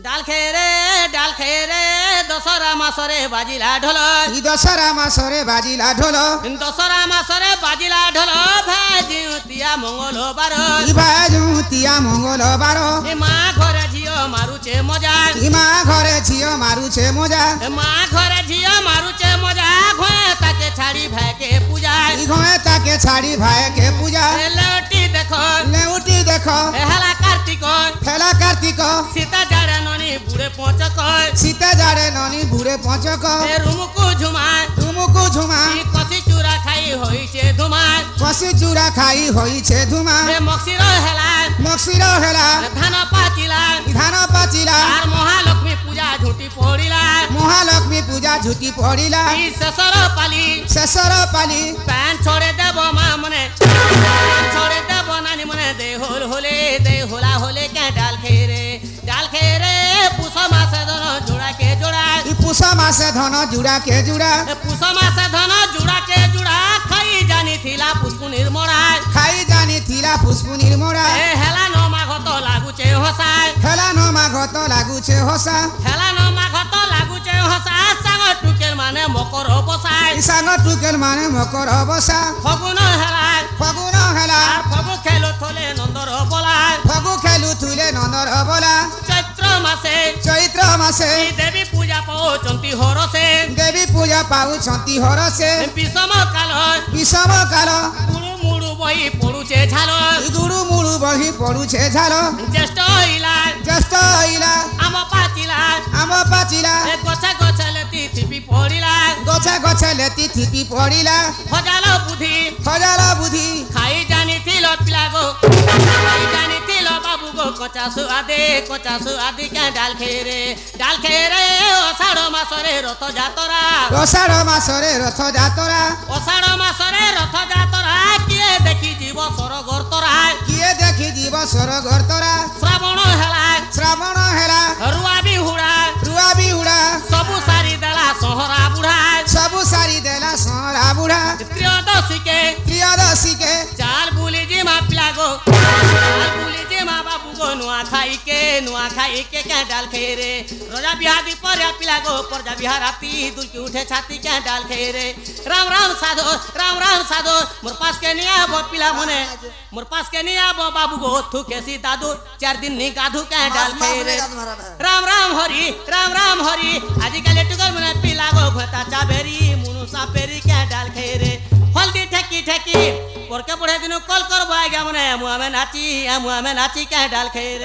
डाल खेरे दशहरा मासरे बाजिला ढोल दशहरा मासरे बाजिला ढोल दशहरा मासरे बाजिला ढोल भाजुतिया मंगलबार भाजुतिया मंगलबार मा घरे झियो मारुचे मजा मा घरे झियो मारुचे मजा मा घरे झियो मारुचे मजा घोए ताके छाड़ी भाई के पूजा घोए ताके छाड़ी भाई के पूजा लेउटी देखो हेला कार्तिक सीता जाड़े ननी बुढ़े पहुंचक सीता जाड़े ननी बुढ़े पहुंचक रुमुकु झुमा कसी चूरा खाई होई छे धुमा कसी चूरा खाई होई छे धुमा मक्सिर हेला धान पाचिला आर महालक्ष्मी पूजा झूठी पड़िला शेषर पाली पैन छोड़े देव माँ मने छोड़े देव नानी मने दे होला होले क्या डाल खेरे पुष मासे धन जुड़ा के जुड़ा पुष मासे धन जुड़ा के जुड़ा पुष मासे धन जुड़ा के जुड़ा खाई जानी थिला पुष्प निर्मोड़ा हेला नो माघत लागुचे हसा सांग टुकेल माने मकर बसा फगुन हेला फगु खेलु थले नंदर बोला चैत्र मासे देवी पूजा पाउचंती हरसे विषम काल गुरु बही पड़ुचे झाल ज्येष्ठ इला आम पाचिला गछा गछा लेती थिपी पड़िला फजाल बुद्धि खाई जानी थिल बाबू गो कचासु आदे क्या डाल खेरे अषाढ़ मासरे रथ जातरा किए देखी जीव सरगर तरा श्रावण हेला रुआ भी हुड़ा सबु सारी देला सहरा बुढ़ा त्रयोदशी के चाल बुली जी मा बाबू गो नुआ खाई के क्या डाल खेरे रोजा बिहारी पर पिला गो परजा बिहार आपी दूर की उठे छाती क्या डाल खेरे राम साधो मोर पास के निया बो पिला मने मोर पास के निया बो बाबू गो थू केसी दादू 4 दिन नी गाधू क्या डाल खेरे राम हरि आजिकल टुकर मने पिला गो घोता चाबेरी मुनु सापेरी क्या डाल खेरे हल्दी ठेकी पोरके पढ़े दिन कॉल करबो आगे मने मुआ में नाची क्या डाल खेरे।